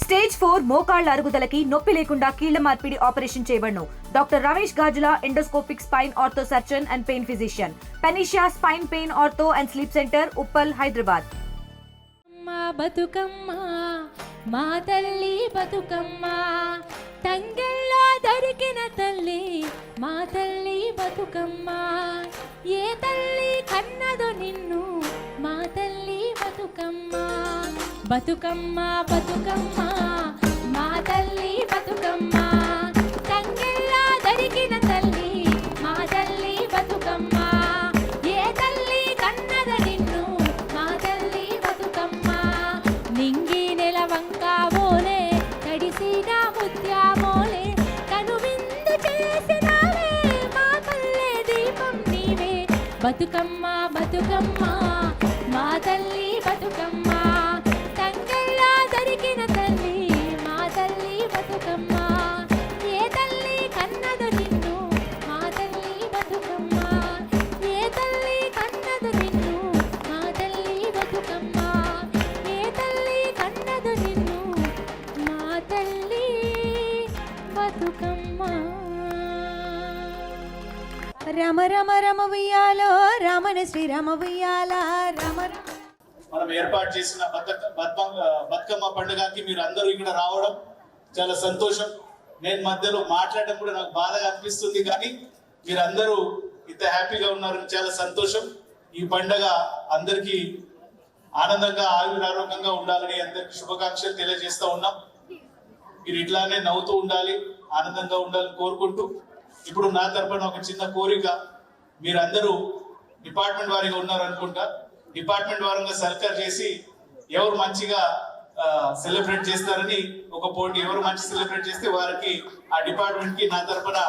Stage 4 మోకాళ్ల అరుగుదలకి నొప్పి లేకుండా కీళ్ల మార్పిడి ఆపరేషన్ చేయబడును. Doctor Ramesh Gajula, endoscopic spine ortho surgeon and pain physician, పెనిషియా spine pain ortho and sleep centre, Uppal, Hyderabad. Bathukamma మా తల్లి బతుకమ్మ, తంగెల్లో దొరికిన తల్లి మా తల్లి బతుకమ్మ. ఏ తల్లి కన్నదో నిన్ను మా తల్లి బతుకమ్మ. బతుకమ్మ బతుకమ్మ మా తల్లి బతుకమ్మ, తంగెల్లో దొరికిన తల్లి మా తల్లి బతుకమ్మ. ఏ తల్లి కన్నదో నిన్ను మా తల్లి బతుకమ్మ. నింగి నెల వంకావోలే తడిసిన ముత్యామోలే, కనువిందు చేసినావే మా పల్లె దీపం నీవే. బతుకమ్మ బతుకమ్మ మా తల్లి బతుకమ్మ, తంగెల్లో దొరికిన తల్లి మా తల్లి బతుకమ్మ. ఏ తల్లి కన్నదో నిన్ను మా తల్లి బతుకమ్మ. ఏ తల్లి కన్నదో నిన్ను మా తల్లి బతుకమ్మ. ఏ తల్లి కన్నదో నిన్ను మా తల్లి బతుకమ్మ. రమ రమ రమ ఉయ్యాలో రమణ శ్రీరమ ఉయ్యాల రమ. మనం ఏర్పాటు చేసిన బతుకమ్మ పండుగకి మీరు అందరూ ఇక్కడ రావడం చాలా సంతోషం. నేను మధ్యలో మాట్లాడడం కూడా నాకు బాధగా అనిపిస్తుంది, కానీ మీరు అందరూ ఇంత హ్యాపీగా ఉన్నారు, చాలా సంతోషం. ఈ పండుగ అందరికీ ఆనందంగా ఆరోగ్యంగా ఉండాలని అందరికి శుభాకాంక్షలు తెలియజేస్తూ ఉన్నాం. మీరు ఇట్లానే నవ్వుతూ ఉండాలి, ఆనందంగా ఉండాలని కోరుకుంటూ, ఇప్పుడు నా తరపున ఒక చిన్న కోరిక. మీరందరూ డిపార్ట్మెంట్ వారీగా ఉన్నారు అనుకుంటా, డిపార్ట్మెంట్ వారంగా సర్కార్ చేసి ఎవరు మంచిగా సెలబ్రేట్ చేస్తారని ఒక పోటీ, ఎవరు మంచి సెలబ్రేట్ చేస్తే వారికి ఆ డిపార్ట్మెంట్ కి నా తరపున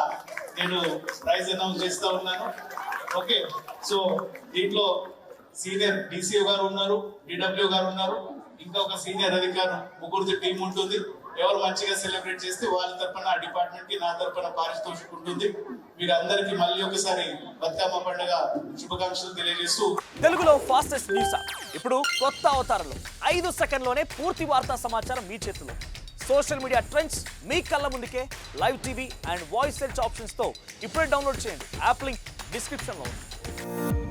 నేను ప్రైజ్ అనౌన్స్ చేస్తా ఉన్నాను. ఓకే, సో దీంట్లో సీనియర్ డిసిఓ గారు ఉన్నారు, డిడబ్ల్యూ గారు ఉన్నారు, ఇంకా ఒక సీనియర్ అధికారి, ముగ్గురు టీం ఉంటుంది. ఎవరు మంచిగా సెలబ్రేట్ చేస్తే వాళ్ళ తరపున ఆ డిపార్ట్మెంట్ కి నా తరపున పారితోషికం ఉంటుంది. మీరు అందరికి మళ్ళీ ఒకసారి బతుకమ్మ పండుగ శుభాకాంక్షలు తెలియజేస్తూ, తెలుగులో ఫాస్టెస్ట్ న్యూస్ ఇప్పుడు కొత్త అవతారంలో 5 సెకండ్లోనే పూర్తి వార్తా సమాచారం మీ చేతిలో. సోషల్ మీడియా ట్రెండ్స్ మీ కళ్ళ ముందుకే live TV and voice search options తో ఇప్పుడే డౌన్లోడ్ చేయండి. యాప్ లింక్ డిస్క్రిప్షన్ లో ఉంది.